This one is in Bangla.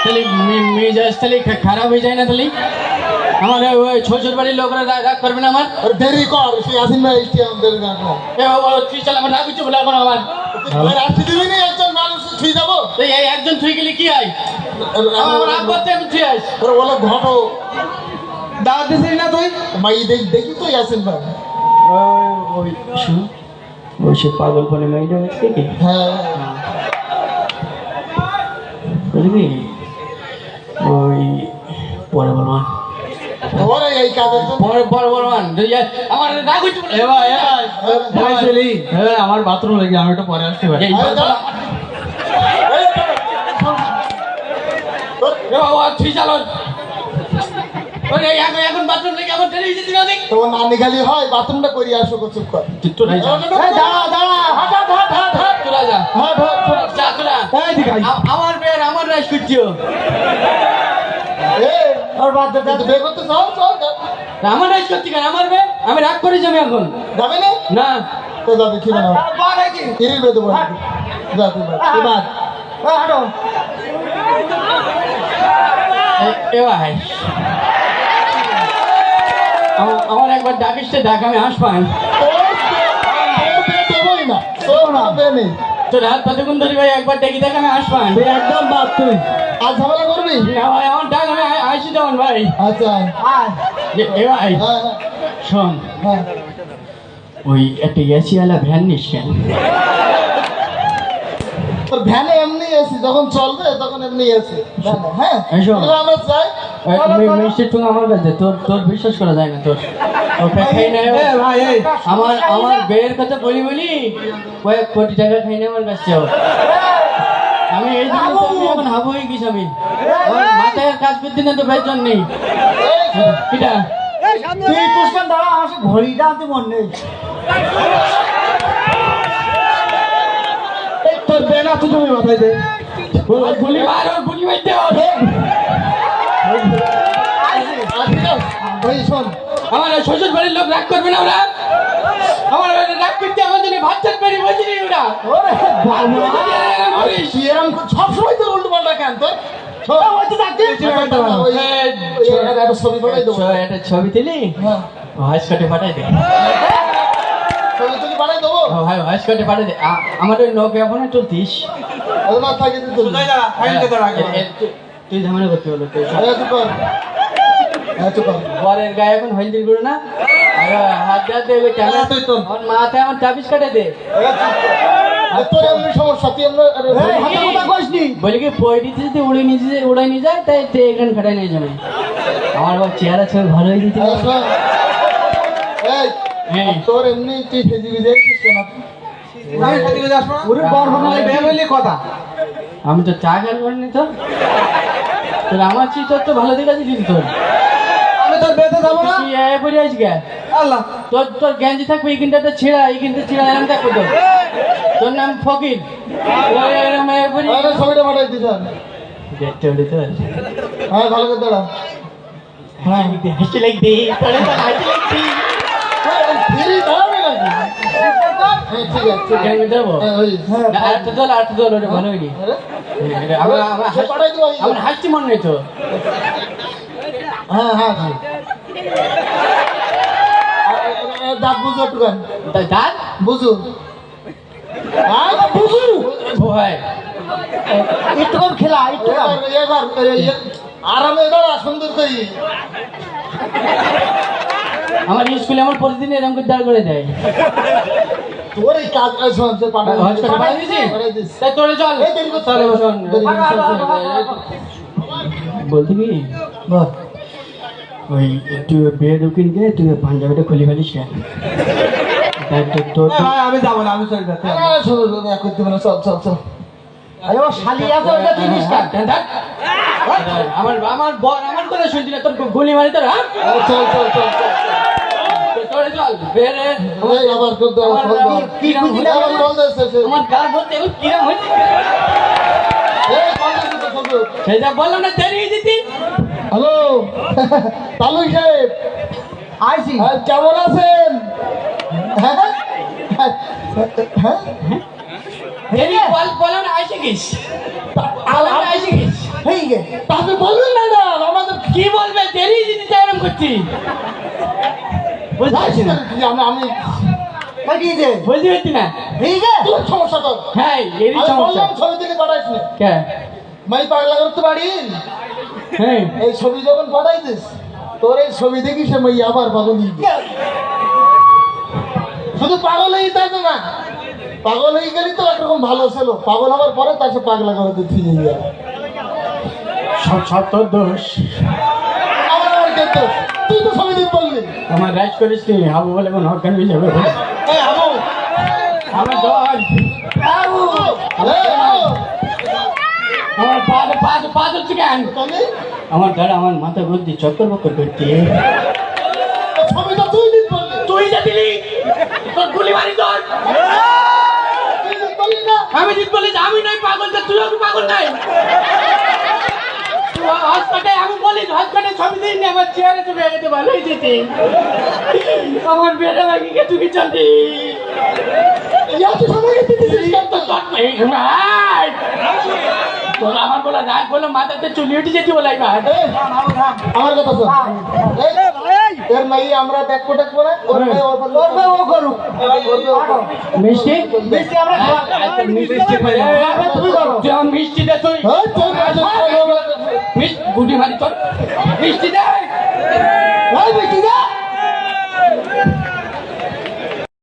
তাহলে মেজাজ তাহলে খারাপ হয়ে যায় না? তাহলে আমার ওই শ্বশুর বাড়ির লোকরা রাগ করবে না আমার? দেরি কর, সেই আসিন ভাই এসছি আমাদের গান। এ বাবা তুই চাল আমার রাগ হচ্ছে বলে এখন আমার রাখতে দিবি না, একজন মানুষ ছুঁই যাবো। এই একজন ছুঁই গেলে কি হয়? আমার রাগ করতে আমি ছুঁই আস ওরা বলো ঘটো দাওয়াত দিছিস না তুই? মাই দেখি তো আসিন ভাই। ওই শুন ওই সে পাগল বলে মেয়েটা হচ্ছে কি? হ্যাঁ বুঝলি ওই পরে বলবান ওরে এই কাজের জন্য পরে পরে বলবান আমার রাগ হচ্ছে বলে ভাই চলি। হ্যাঁ আমার বাথরুম লেগে, আমি একটু পরে আসতে পারি। তুই চালন এখন বাথরুম লেগে আমার দেরি হয়েছে না দেখ তোমার নানি খালি হয় বাথরুমটা করি আসো গো, চুপ কর। তোরা যা দাঁড়া দাঁড়া, হাট হাট হাট হাট হাট তোরা যা হাট হাট। যা তোরা আমার বের আমার রাইস করছিও আর বাদ দে, বের করতে চল চল। আমার রাইস করতে কেন আমার বে আমি রাগ করেছি আমি এখন যাবে না না তো যাবে কি না ইরির বেদ বল যা তুই বাদ তুই বাদ। হাঁটো এ ভাই আমার একবার ডাকিস ডাক আমি আসবান দেবই না তোর না বে নেই। তোর হাত কতক্ষণ ধরি ভাই একবার ডেকে দেখ আমি আসবান একদম বাদ তুই আর ঝামেলা করবি না ভাই আমার ডাক আমি আসি তখন ভাই আচ্ছা এ ভাই হ্যাঁ শোন হ্যাঁ ওই একটা এসিওয়ালা ভ্যান নিস কেন? তোর ভ্যানে এমনি এসি যখন চলবে তখন এমনি এসি ভ্যানে। হ্যাঁ এসো। তাহলে আমরা যাই। মিষ্টির টুং আমার কাছে তোর বিশ্বাস করা যায় না তোর খাই না ভাই এই আমার বের কথা বলি কয়েক কোটি টাকা খাই না আমার কাছে আমি এই জন্য তো আমি এখন হাবু হয়ে গেছি আমি ওর মাথায় আর কাজ করতে না তো বেতন নেই কিটা তুই তুষকান দাঁড়া, আমার সে ঘড়িটা আনতে মন নেই। তোর বেনা তুই তুমি মাথায় দে। গুলি মার ওর গুলি মারতে ওই শোন আমার শ্বশুর বাড়ির লোক রাগ করবে না ওরা আমার রাগ করতে আমার জন্য ভাত চাল পেরি বসিনি ওরা ওরে এরকম সবসময় তো উল্টো পাল্টা কেন তোর ছবি পাঠাই দেবো। একটা ছবি তুলি হ্যাঁ ভয়েস কাটে পাঠাই দে ছবি তুলি পাঠাই দেবো। ভাই ভয়েস কাটে পাঠাই দে আমার ওই নোকিয়া ফোনে তুলতিস না থাকে তুই তুই ঝামেলা করতে হলো তুই চুপ কর। বরের গায়ে এখন হলদি গুলো না হাত হাত দেবে আমার মাথায় আমার চাবিস কাটে দে তোর এমনি সমস্যা তুই এমনি বলি কি পয়টিতে যদি উড়ে নিয়ে যায় তাই এখানে খাটাই নিয়ে যাবে আমার বাবা চেহারা ছবি ভালো হয়ে যেতে এই তোর এমনি তুই সেজি বিজে কেন কথা আমি তো চা খেয়াল করিনি তো তোর আমার চিজ তোর তো ভালো দিকে আছে কিন্তু তোর আমি তোর বেতে যাবো না। তুই পড়ে আছিস গে আল্লাহ তোর গেঞ্জি থাকবে এই কিনটা ছেঁড়া এই কিনটা ছেঁড়া এরম থাকবে তোর নাম ফকির ছবিটা পাঠাই দিস দেখতে হলে তো হ্যাঁ ভালো করে দাঁড়া। হ্যাঁ হাসি লাগবে হাসি লাগবে ফিরি দাঁড়াবে নাকি? হ্যাঁ ঠিক আছে ঠিক আছে। আমি দেবো হ্যাঁ আরেকটা দল ওটা ভালো হয়নি পাঠাই দেবো। আমার হাসছি মনে নেই তো হ্যাঁ হ্যাঁ হ্যাঁ দাঁত বুঝো একটু গান দাঁত বুঝু হ্যাঁ বুঝু ভাই একটু কম খেলা একটু কম। এবার আরামে দাঁড়া সুন্দর করি। আমার স্কুলে আমার প্রতিদিন এরকম করে দাঁড় করে দেয় তোর এই কাজ পাঠাই দিয়েছি তাই তোরে চল এই দেরি করতে তাহলে হবে। শোন বলতে কি ওই তুই বিয়ে ঢুকিন গিয়ে তুই পাঞ্জাবিটা খুলে ফেলিস কেন তোর আমি যাবো না, আমি চলে যাচ্ছি। করতে পারে চল চল চল। আরে ও শালি আছে ওটা তুই নিস না। আমার আমার বর আমার কথা শুনছি না তোর গুলি মারি তোর হ্যাঁ চল চল চল চল তোরে চল বেরে এই আবার করতে কি রকম হয়েছে আবার কল দিয়েছে আমার গাল বলতে এখন কিরম হয়েছে এই কল দিয়েছে তো সেটা বললাম না দেরি হয়ে যেতি হ্যালো তালু সাহেব আইসি কেমন আছেন? হ্যাঁ হ্যাঁ দেরি বল বলো না আইসে গেছ বলো না আইসে গেছ হেই গে তাকে বলবেন ম্যাডাম আমাদের কি বলবে দেরি যদি এরকম করছি বুঝতে পারছি না আমি কি যে বুঝতে পারছি না হেই গে তোর সমস্যা তো হ্যাঁ এরই আমি সমস্যা বললাম ছবি থেকে পাঠাইছ না কে মাই পাগলা করতে পারি হ্যাঁ এই ছবি যখন পাঠাইছিস তোর এই ছবি দেখি সে মাই আবার পাগল শুধু পাগল হয়ে থাকে না পাগল হয়ে গেলি তো একরকম ভালো ছিল পাগল হওয়ার পরে তাকে পাগলা করতে ফিরে যায় সব তোর দোষ আমার আর কে দোষ? তুই তো ছবি দিন বললি আমার রাজ করিস তুই হাবু বলে কোন হকান হয়ে যাবে এই আমু আমার দোষ আমু এই আমু আমার পা ধরছে কেন তুমি আমার ধর আমার মাথা বুদ্ধি চক্কর বক্কর করতে ছবি তো তুই দিন বললি তুই যা দিলি তোর গুলি মারি তোর তুই দিন বললি না আমি জিত বলিস আমি নই পাগল তো তুইও কি পাগল নাই হসপিটালে আমি বলিস হসপিটালে ছবি দিন আমার চেয়ারে তো বেড়ে যেতে ভালোই যেতে আমার বেড়ে লাগি গে তুই চলতি ইয়া তুই সময় গেতে দিছিস কেন তোর আমার বলা রাগ বলে মাথাতে চুলি উঠে যেতে বলাই ভাই আমার কথা শোন এই এর নাই আমরা ব্যাক কোটাক করে ওর ভাই ও করুক মিষ্টি মিষ্টি আমরা মিষ্টি করে তুমি করো তুই আমার মিষ্টি দে তুই হ্যাঁ তুই মিষ্টি গুটি মারি তোর মিষ্টি দে